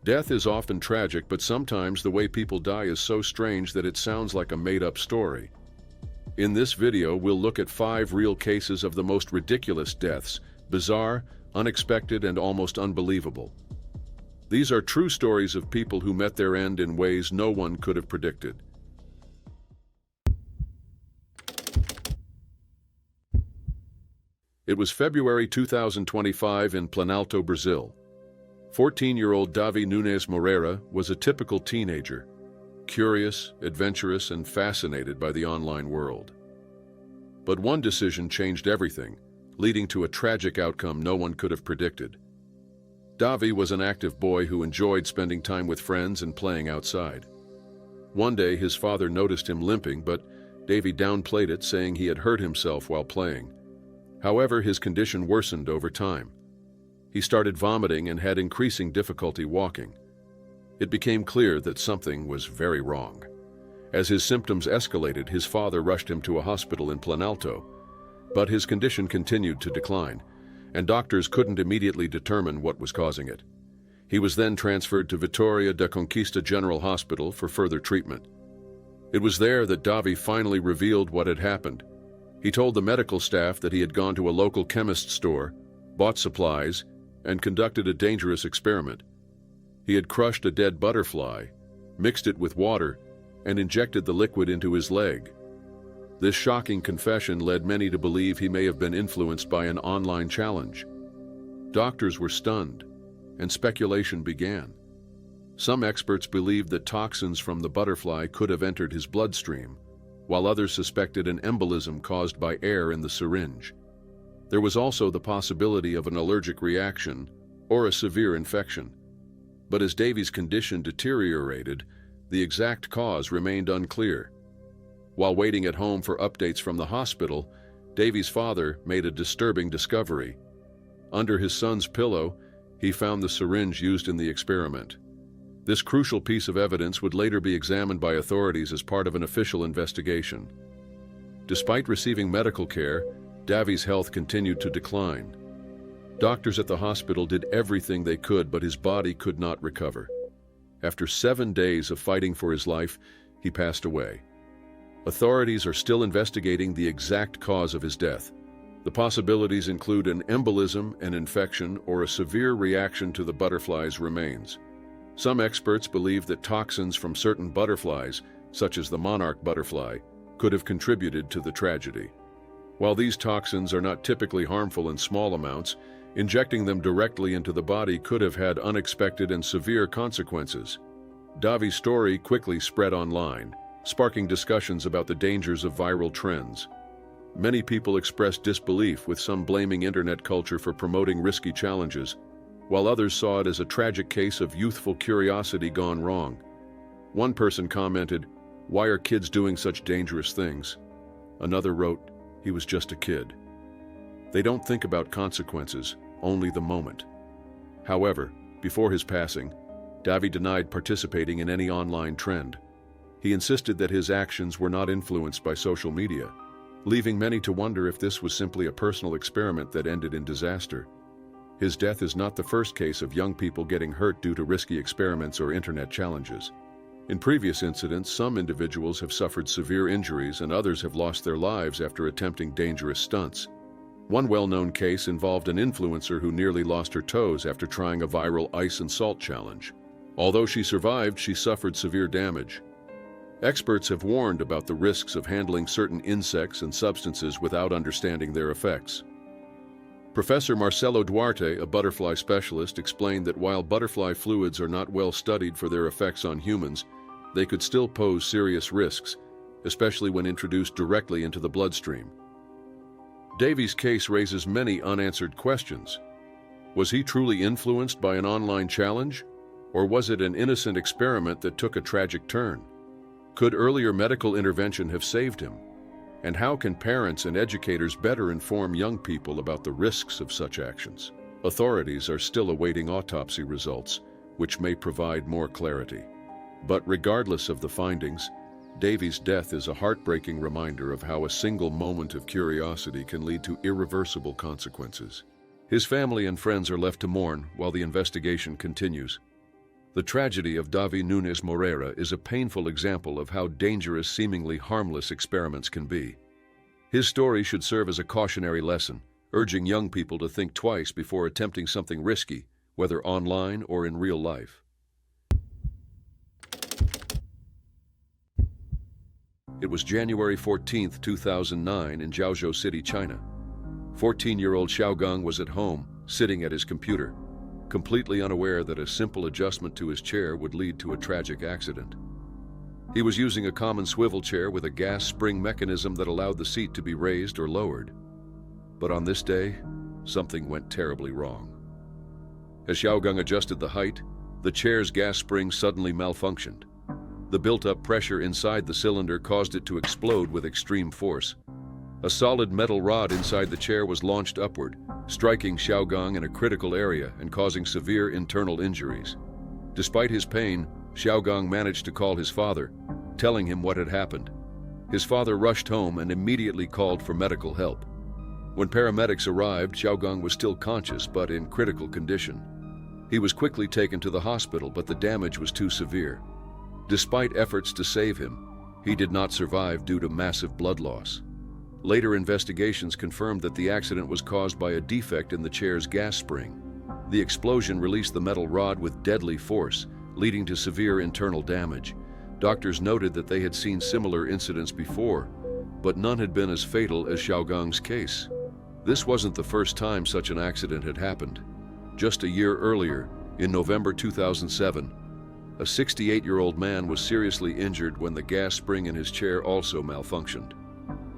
Death is often tragic, but sometimes the way people die is so strange that it sounds like a made-up story. In this video, we'll look at 5 real cases of the most ridiculous deaths, bizarre, unexpected, and almost unbelievable. These are true stories of people who met their end in ways no one could have predicted. It was February 2025 in Planalto, Brazil. 14-year-old Davi Nunes Moreira was a typical teenager, curious, adventurous, and fascinated by the online world. But one decision changed everything, leading to a tragic outcome no one could have predicted. Davi was an active boy who enjoyed spending time with friends and playing outside. One day, his father noticed him limping, but Davi downplayed it, saying he had hurt himself while playing. However, his condition worsened over time. He started vomiting and had increasing difficulty walking. It became clear that something was very wrong. As his symptoms escalated, his father rushed him to a hospital in Planalto, but his condition continued to decline, and doctors couldn't immediately determine what was causing it. He was then transferred to Vitória da Conquista General Hospital for further treatment. It was there that Davi finally revealed what had happened. He told the medical staff that he had gone to a local chemist's store, bought supplies, and conducted a dangerous experiment. He had crushed a dead butterfly, mixed it with water, and injected the liquid into his leg. This shocking confession led many to believe he may have been influenced by an online challenge. Doctors were stunned, and speculation began. Some experts believed that toxins from the butterfly could have entered his bloodstream, while others suspected an embolism caused by air in the syringe. There was also the possibility of an allergic reaction or a severe infection. But as Davi's condition deteriorated, the exact cause remained unclear. While waiting at home for updates from the hospital, Davi's father made a disturbing discovery. Under his son's pillow, he found the syringe used in the experiment. This crucial piece of evidence would later be examined by authorities as part of an official investigation. Despite receiving medical care, Davi's health continued to decline. Doctors at the hospital did everything they could, but his body could not recover. After 7 days of fighting for his life, he passed away. Authorities are still investigating the exact cause of his death. The possibilities include an embolism, an infection, or a severe reaction to the butterfly's remains. Some experts believe that toxins from certain butterflies, such as the monarch butterfly, could have contributed to the tragedy. While these toxins are not typically harmful in small amounts, injecting them directly into the body could have had unexpected and severe consequences. Davi's story quickly spread online, sparking discussions about the dangers of viral trends. Many people expressed disbelief, with some blaming internet culture for promoting risky challenges, while others saw it as a tragic case of youthful curiosity gone wrong. One person commented, "Why are kids doing such dangerous things?" Another wrote, "He was just a kid." They don't think about consequences, only the moment. However, before his passing, Davi denied participating in any online trend. He insisted that his actions were not influenced by social media, leaving many to wonder if this was simply a personal experiment that ended in disaster. His death is not the first case of young people getting hurt due to risky experiments or internet challenges. In previous incidents, some individuals have suffered severe injuries and others have lost their lives after attempting dangerous stunts. One well-known case involved an influencer who nearly lost her toes after trying a viral ice and salt challenge. Although she survived, she suffered severe damage. Experts have warned about the risks of handling certain insects and substances without understanding their effects. Professor Marcelo Duarte, a butterfly specialist, explained that while butterfly fluids are not well studied for their effects on humans, they could still pose serious risks, especially when introduced directly into the bloodstream. Davi's case raises many unanswered questions. Was he truly influenced by an online challenge, or was it an innocent experiment that took a tragic turn? Could earlier medical intervention have saved him? And how can parents and educators better inform young people about the risks of such actions? Authorities are still awaiting autopsy results, which may provide more clarity. But regardless of the findings, Davi's death is a heartbreaking reminder of how a single moment of curiosity can lead to irreversible consequences. His family and friends are left to mourn while the investigation continues. The tragedy of Davi Nunes Moreira is a painful example of how dangerous seemingly harmless experiments can be. His story should serve as a cautionary lesson, urging young people to think twice before attempting something risky, whether online or in real life. It was January 14, 2009 in Jiaozhou City, China. 14-year-old Xiaogang was at home, sitting at his computer, completely unaware that a simple adjustment to his chair would lead to a tragic accident. He was using a common swivel chair with a gas spring mechanism that allowed the seat to be raised or lowered. But on this day, something went terribly wrong. As Xiaogang adjusted the height, the chair's gas spring suddenly malfunctioned. The built-up pressure inside the cylinder caused it to explode with extreme force. A solid metal rod inside the chair was launched upward, striking Xiaogang in a critical area and causing severe internal injuries. Despite his pain, Xiaogang managed to call his father, telling him what had happened. His father rushed home and immediately called for medical help. When paramedics arrived, Xiaogang was still conscious but in critical condition. He was quickly taken to the hospital, but the damage was too severe. Despite efforts to save him, he did not survive due to massive blood loss. Later investigations confirmed that the accident was caused by a defect in the chair's gas spring. The explosion released the metal rod with deadly force, leading to severe internal damage. Doctors noted that they had seen similar incidents before, but none had been as fatal as Xiaogang's case. This wasn't the first time such an accident had happened. Just a year earlier, in November 2007, a 68-year-old man was seriously injured when the gas spring in his chair also malfunctioned.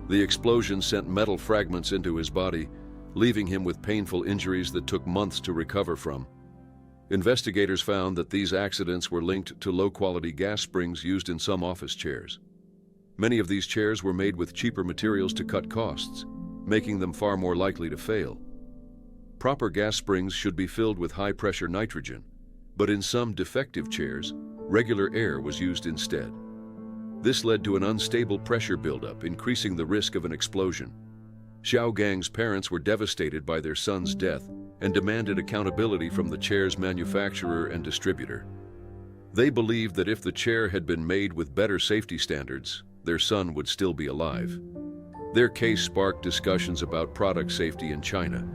The explosion sent metal fragments into his body, leaving him with painful injuries that took months to recover from. Investigators found that these accidents were linked to low-quality gas springs used in some office chairs. Many of these chairs were made with cheaper materials to cut costs, making them far more likely to fail. Proper gas springs should be filled with high-pressure nitrogen, but in some defective chairs, regular air was used instead. This led to an unstable pressure buildup, increasing the risk of an explosion. Xiaogang's parents were devastated by their son's death and demanded accountability from the chair's manufacturer and distributor. They believed that if the chair had been made with better safety standards, their son would still be alive. Their case sparked discussions about product safety in China,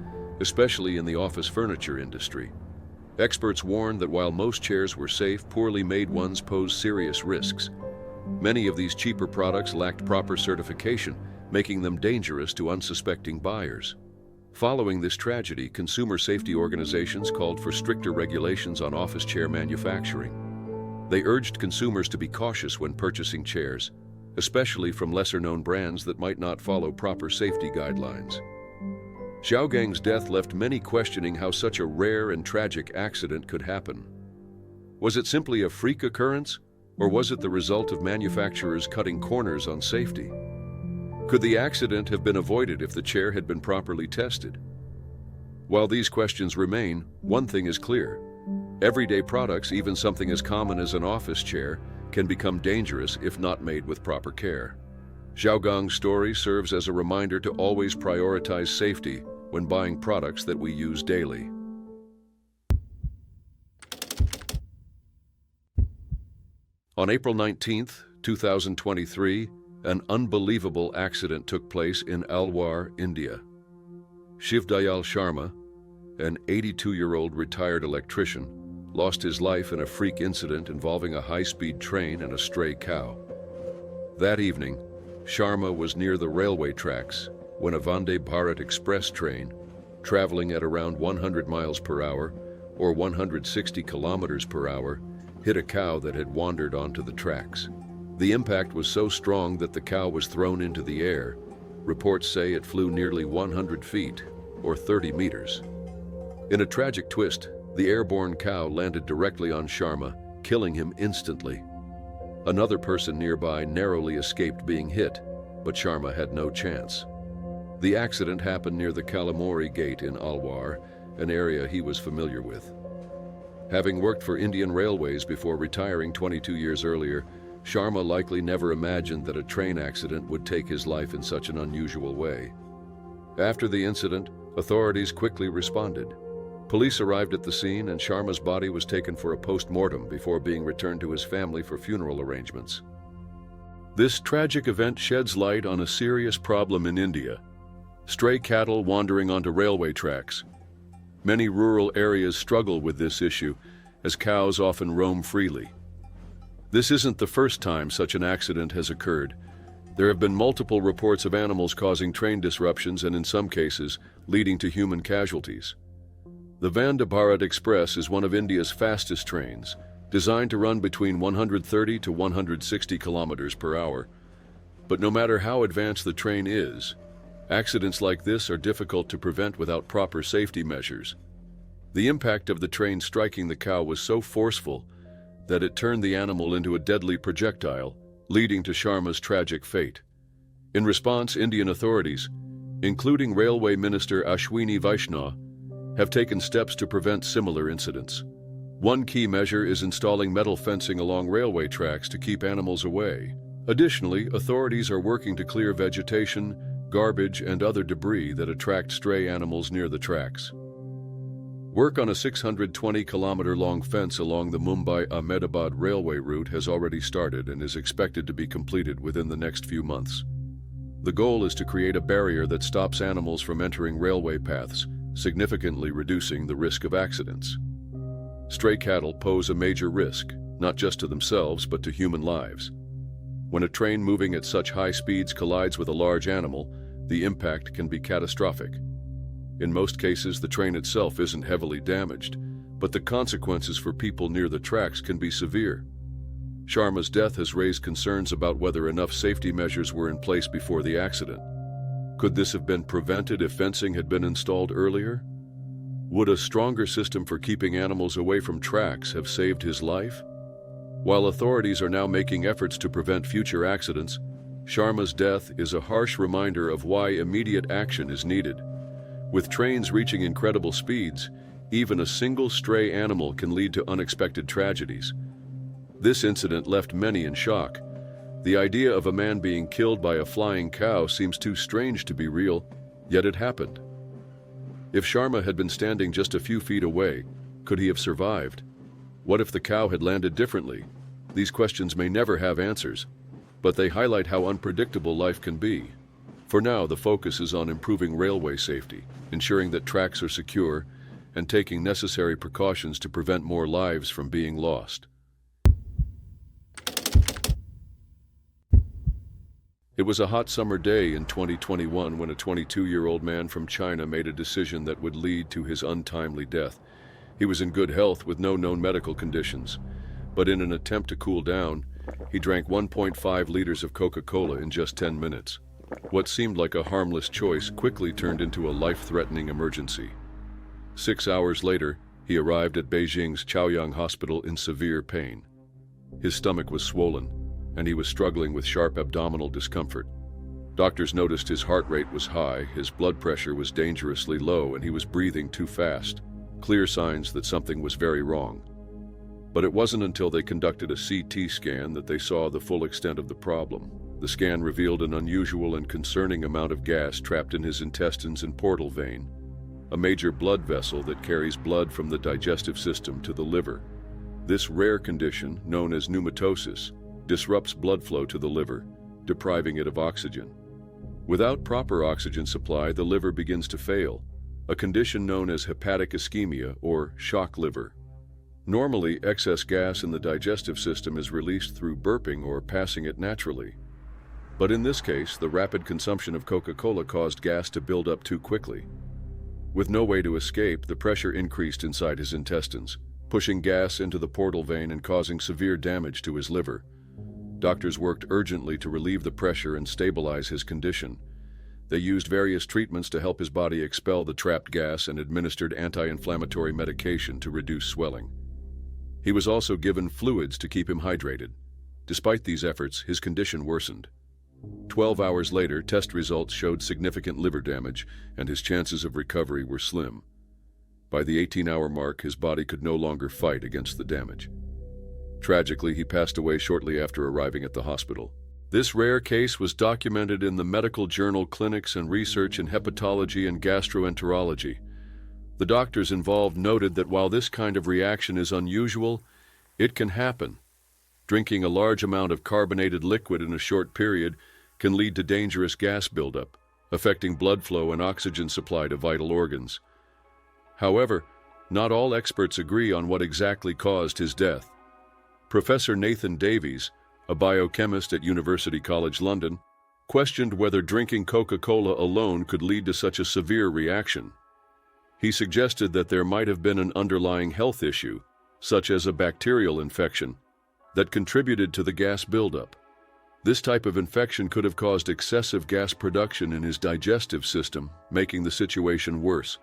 especially in the office furniture industry. Experts warned that while most chairs were safe, poorly made ones posed serious risks. Many of these cheaper products lacked proper certification, making them dangerous to unsuspecting buyers. Following this tragedy, consumer safety organizations called for stricter regulations on office chair manufacturing. They urged consumers to be cautious when purchasing chairs, especially from lesser-known brands that might not follow proper safety guidelines. Xiaogang's death left many questioning how such a rare and tragic accident could happen. Was it simply a freak occurrence, or was it the result of manufacturers cutting corners on safety? Could the accident have been avoided if the chair had been properly tested? While these questions remain, one thing is clear. Everyday products, even something as common as an office chair, can become dangerous if not made with proper care. Xiaogang's story serves as a reminder to always prioritize safety when buying products that we use daily. On April 19, 2023, an unbelievable accident took place in Alwar, India. Shivdayal Sharma, an 82-year-old retired electrician, lost his life in a freak incident involving a high-speed train and a stray cow. That evening, Sharma was near the railway tracks when a Vande Bharat Express train, traveling at around 100 miles per hour or 160 kilometers per hour, hit a cow that had wandered onto the tracks. The impact was so strong that the cow was thrown into the air. Reports say it flew nearly 100 feet, or 30 meters. In a tragic twist, the airborne cow landed directly on Sharma, killing him instantly. Another person nearby narrowly escaped being hit, but Sharma had no chance. The accident happened near the Kalamuri Gate in Alwar, an area he was familiar with. Having worked for Indian Railways before retiring 22 years earlier, Sharma likely never imagined that a train accident would take his life in such an unusual way. After the incident, authorities quickly responded. Police arrived at the scene and Sharma's body was taken for a post-mortem before being returned to his family for funeral arrangements. This tragic event sheds light on a serious problem in India: stray cattle wandering onto railway tracks. Many rural areas struggle with this issue, as cows often roam freely. This isn't the first time such an accident has occurred. There have been multiple reports of animals causing train disruptions and, in some cases, leading to human casualties. The Vande Bharat Express is one of India's fastest trains, designed to run between 130 to 160 kilometers per hour. But no matter how advanced the train is, accidents like this are difficult to prevent without proper safety measures. The impact of the train striking the cow was so forceful that it turned the animal into a deadly projectile, leading to Sharma's tragic fate. In response, Indian authorities, including Railway Minister Ashwini Vaishnaw, have taken steps to prevent similar incidents. One key measure is installing metal fencing along railway tracks to keep animals away. Additionally, authorities are working to clear vegetation, garbage, and other debris that attract stray animals near the tracks. Work on a 620-kilometer-long fence along the Mumbai-Ahmedabad railway route has already started and is expected to be completed within the next few months. The goal is to create a barrier that stops animals from entering railway paths, significantly reducing the risk of accidents. Stray cattle pose a major risk, not just to themselves but to human lives. When a train moving at such high speeds collides with a large animal, the impact can be catastrophic. In most cases, the train itself isn't heavily damaged, but the consequences for people near the tracks can be severe. Sharma's death has raised concerns about whether enough safety measures were in place before the accident. Could this have been prevented if fencing had been installed earlier? Would a stronger system for keeping animals away from tracks have saved his life? While authorities are now making efforts to prevent future accidents, Sharma's death is a harsh reminder of why immediate action is needed. With trains reaching incredible speeds, even a single stray animal can lead to unexpected tragedies. This incident left many in shock. The idea of a man being killed by a flying cow seems too strange to be real, yet it happened. If Sharma had been standing just a few feet away, could he have survived? What if the cow had landed differently? These questions may never have answers, but they highlight how unpredictable life can be. For now, the focus is on improving railway safety, ensuring that tracks are secure, and taking necessary precautions to prevent more lives from being lost. It was a hot summer day in 2021 when a 22-year-old man from China made a decision that would lead to his untimely death. He was in good health with no known medical conditions, but in an attempt to cool down, he drank 1.5 liters of Coca-Cola in just 10 minutes. What seemed like a harmless choice quickly turned into a life-threatening emergency. 6 hours later, he arrived at Beijing's Chaoyang Hospital in severe pain. His stomach was swollen, and he was struggling with sharp abdominal discomfort. Doctors noticed his heart rate was high, his blood pressure was dangerously low, and he was breathing too fast. Clear signs that something was very wrong. But it wasn't until they conducted a CT scan that they saw the full extent of the problem. The scan revealed an unusual and concerning amount of gas trapped in his intestines and portal vein, a major blood vessel that carries blood from the digestive system to the liver. This rare condition, known as pneumatosis, disrupts blood flow to the liver, depriving it of oxygen. Without proper oxygen supply, the liver begins to fail, a condition known as hepatic ischemia or shock liver. Normally, excess gas in the digestive system is released through burping or passing it naturally. But in this case, the rapid consumption of Coca-Cola caused gas to build up too quickly. With no way to escape, the pressure increased inside his intestines, pushing gas into the portal vein and causing severe damage to his liver. Doctors worked urgently to relieve the pressure and stabilize his condition. They used various treatments to help his body expel the trapped gas and administered anti-inflammatory medication to reduce swelling. He was also given fluids to keep him hydrated. Despite these efforts, his condition worsened. 12 hours later, test results showed significant liver damage, and his chances of recovery were slim. By the 18-hour mark, his body could no longer fight against the damage. Tragically, he passed away shortly after arriving at the hospital. This rare case was documented in the medical journal Clinics and Research in Hepatology and Gastroenterology. The doctors involved noted that while this kind of reaction is unusual, it can happen. Drinking a large amount of carbonated liquid in a short period can lead to dangerous gas buildup, affecting blood flow and oxygen supply to vital organs. However, not all experts agree on what exactly caused his death. Professor Nathan Davies, a biochemist at University College London, questioned whether drinking Coca-Cola alone could lead to such a severe reaction. He suggested that there might have been an underlying health issue, such as a bacterial infection, that contributed to the gas buildup. This type of infection could have caused excessive gas production in his digestive system, making the situation worse.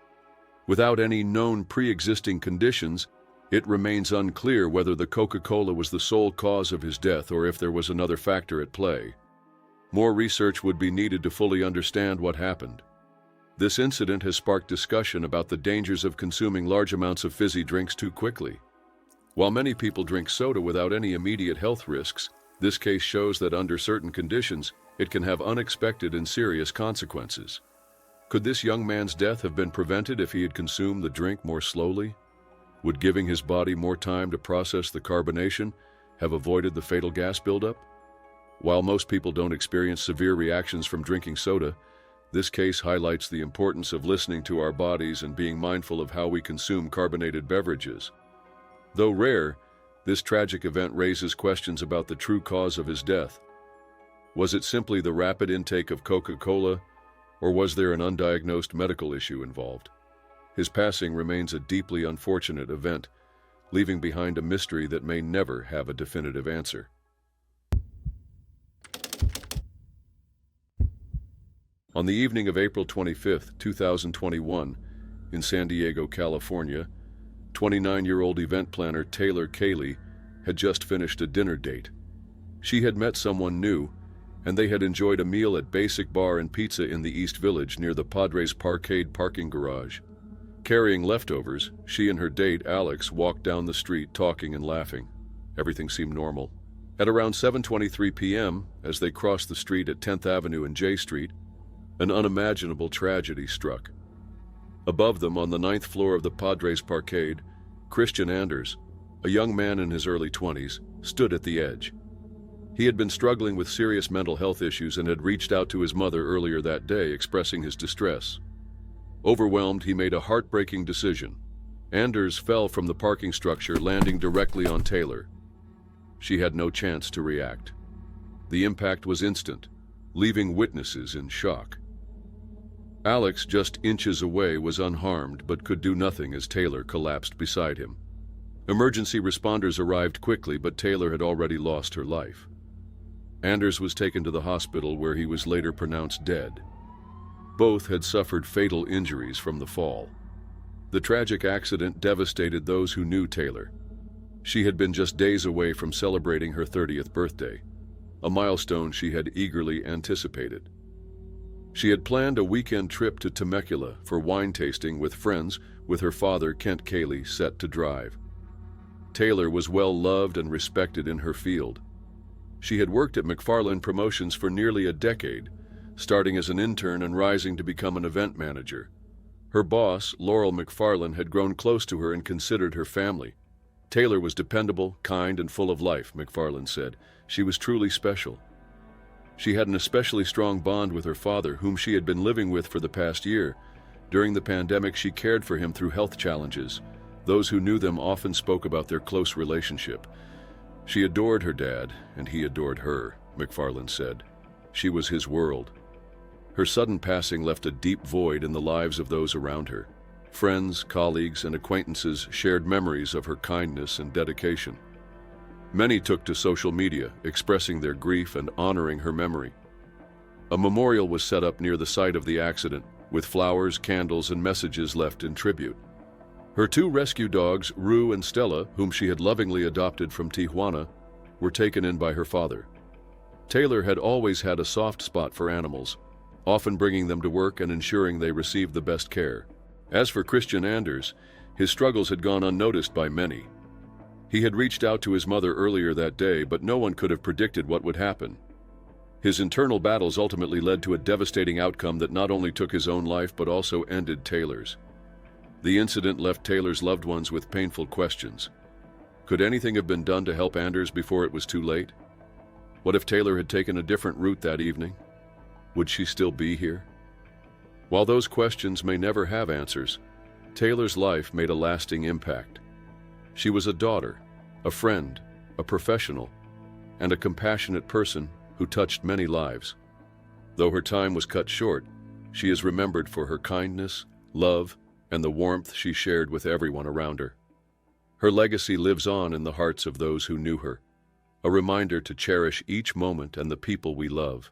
Without any known pre-existing conditions, it remains unclear whether the Coca-Cola was the sole cause of his death or if there was another factor at play. More research would be needed to fully understand what happened. This incident has sparked discussion about the dangers of consuming large amounts of fizzy drinks too quickly. While many people drink soda without any immediate health risks, this case shows that under certain conditions, it can have unexpected and serious consequences. Could this young man's death have been prevented if he had consumed the drink more slowly? Would giving his body more time to process the carbonation have avoided the fatal gas buildup? While most people don't experience severe reactions from drinking soda, this case highlights the importance of listening to our bodies and being mindful of how we consume carbonated beverages. Though rare, this tragic event raises questions about the true cause of his death. Was it simply the rapid intake of Coca-Cola, or was there an undiagnosed medical issue involved? His passing remains a deeply unfortunate event, leaving behind a mystery that may never have a definitive answer. On the evening of April 25, 2021, in San Diego, California, 29-year-old event planner Taylor Cayley had just finished a dinner date. She had met someone new, and they had enjoyed a meal at Basic Bar and Pizza in the East Village near the Padres Parkade parking garage. Carrying leftovers, she and her date, Alex, walked down the street talking and laughing. Everything seemed normal. At around 7:23 p.m., as they crossed the street at 10th Avenue and J Street, an unimaginable tragedy struck. Above them, on the 9th floor of the Padres Parkade, Christian Anders, a young man in his early 20s, stood at the edge. He had been struggling with serious mental health issues and had reached out to his mother earlier that day, expressing his distress. Overwhelmed, he made a heartbreaking decision. Anders fell from the parking structure, landing directly on Taylor. She had no chance to react. The impact was instant, leaving witnesses in shock. Alex, just inches away, was unharmed but could do nothing as Taylor collapsed beside him. Emergency responders arrived quickly, but Taylor had already lost her life. Anders was taken to the hospital where he was later pronounced dead. Both had suffered fatal injuries from the fall. The tragic accident devastated those who knew Taylor. She had been just days away from celebrating her 30th birthday, a milestone she had eagerly anticipated. She had planned a weekend trip to Temecula for wine tasting with friends, with her father, Kent Cayley, set to drive. Taylor was well loved and respected in her field. She had worked at McFarland Promotions for nearly a decade, starting as an intern and rising to become an event manager. Her boss, Laurel McFarland, had grown close to her and considered her family. Taylor was dependable, kind, and full of life, McFarland said. She was truly special. She had an especially strong bond with her father, whom she had been living with for the past year. During the pandemic, she cared for him through health challenges. Those who knew them often spoke about their close relationship. She adored her dad, and he adored her, McFarland said. She was his world. Her sudden passing left a deep void in the lives of those around her. Friends, colleagues, and acquaintances shared memories of her kindness and dedication. Many took to social media, expressing their grief and honoring her memory. A memorial was set up near the site of the accident, with flowers, candles, and messages left in tribute. Her two rescue dogs, Rue and Stella, whom she had lovingly adopted from Tijuana, were taken in by her father. Taylor had always had a soft spot for animals, often bringing them to work and ensuring they received the best care. As for Christian Anders, his struggles had gone unnoticed by many. He had reached out to his mother earlier that day, but no one could have predicted what would happen. His internal battles ultimately led to a devastating outcome that not only took his own life but also ended Taylor's. The incident left Taylor's loved ones with painful questions. Could anything have been done to help Anders before it was too late? What if Taylor had taken a different route that evening? Would she still be here? While those questions may never have answers, Taylor's life made a lasting impact. She was a daughter, a friend, a professional, and a compassionate person who touched many lives. Though her time was cut short, she is remembered for her kindness, love, and the warmth she shared with everyone around her. Her legacy lives on in the hearts of those who knew her, a reminder to cherish each moment and the people we love.